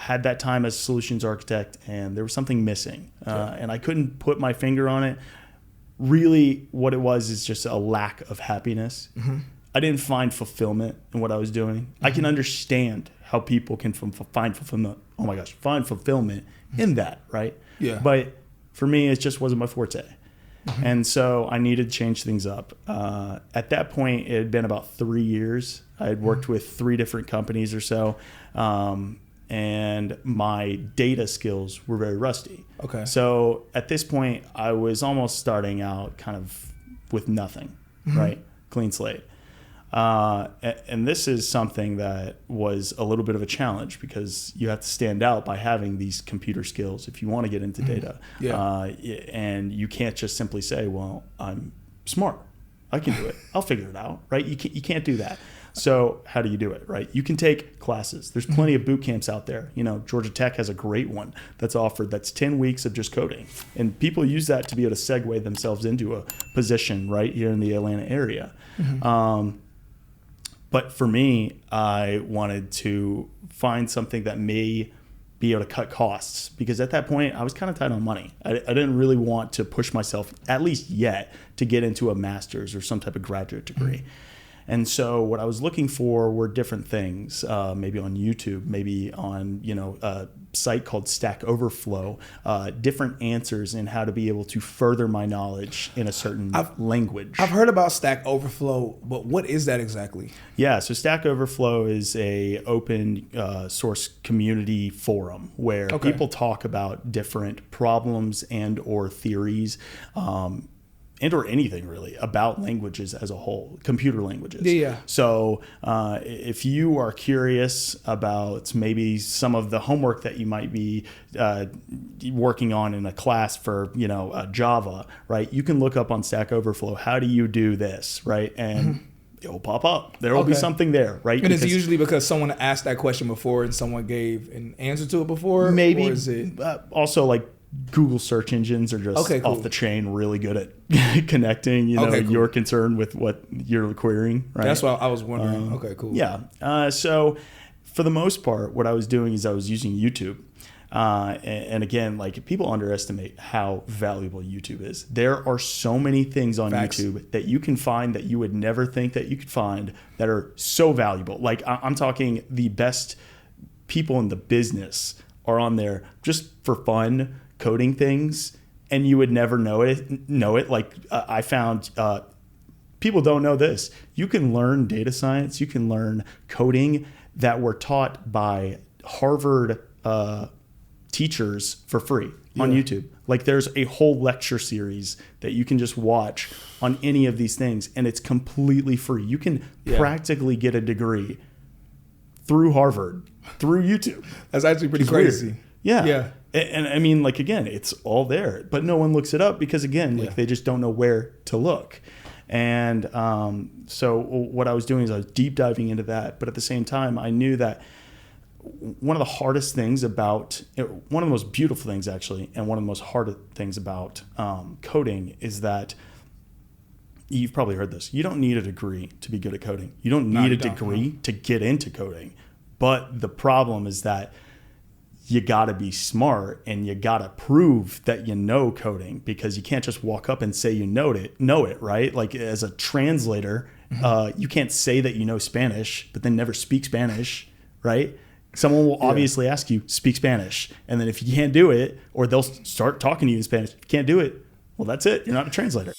had that time as a solutions architect, and there was something missing, and I couldn't put my finger on it. Really, what it was is just a lack of happiness. I didn't find fulfillment in what I was doing. I can understand how people can find fulfillment. Oh my gosh, find fulfillment in that, right? Yeah. But for me, it just wasn't my forte. And so I needed to change things up. At that point, it had been about 3 years. I had worked with 3 different companies or so. And my data skills were very rusty. Okay. So at this point, I was almost starting out kind of with nothing, right? Clean slate. And this is something that was a little bit of a challenge because you have to stand out by having these computer skills if you want to get into data. And you can't just simply say, well, I'm smart. I can do it. I'll figure it out, right? You can't do that. So how do you do it, right? You can take classes. There's plenty of boot camps out there. You know, Georgia Tech has a great one that's offered that's 10 weeks of just coding. And people use that to be able to segue themselves into a position right here in the Atlanta area. But for me, I wanted to find something that may be able to cut costs because at that point I was kind of tight on money. I didn't really want to push myself, at least yet, to get into a master's or some type of graduate degree. And so what I was looking for were different things, maybe on YouTube, maybe on, a site called Stack Overflow, different answers in how to be able to further my knowledge in a certain language. I've heard about Stack Overflow, but what is that exactly? Yeah, so Stack Overflow is a open source community forum where people talk about different problems and or theories, and or anything really about languages as a whole, computer languages. Yeah. So if you are curious about maybe some of the homework that you might be working on in a class for, Java, right? You can look up on Stack Overflow, how do you do this, right? And it'll pop up. There will be something there, right? And it's usually because someone asked that question before and someone gave an answer to it before? Maybe. Or is it also like Google search engines are just off the chain really good at connecting, your concern with what you're querying, right? That's what I was wondering. Okay, cool. Yeah. So for the most part, what I was doing is I was using YouTube. And again, like people underestimate how valuable YouTube is. There are so many things on YouTube that you can find that you would never think that you could find that are so valuable. Like I'm talking the best people in the business are on there just for fun, coding things, and you would never know it. Like I found people don't know this. You can learn data science, you can learn coding that were taught by Harvard teachers for free on YouTube. Like there's a whole lecture series that you can just watch on any of these things, and it's completely free. You can practically get a degree through Harvard, through YouTube. That's actually pretty crazy. Weird. Yeah. And I mean, like, again, it's all there, but no one looks it up because, again, like they just don't know where to look. And so what I was doing is I was deep diving into that. But at the same time, I knew that one of the hardest things about, one of the most beautiful things, actually, and one of the most hard things about coding is that you've probably heard this. You don't need a degree to be good at coding. You don't need a degree to get into coding. But the problem is that you got to be smart and you got to prove that you know coding, because you can't just walk up and say you know it, right? Like as a translator, you can't say that you know Spanish, but then never speak Spanish, right? Someone will obviously ask you, speak Spanish. And then if you can't do it, or they'll start talking to you in Spanish, if you can't do it, well, that's it. You're not a translator.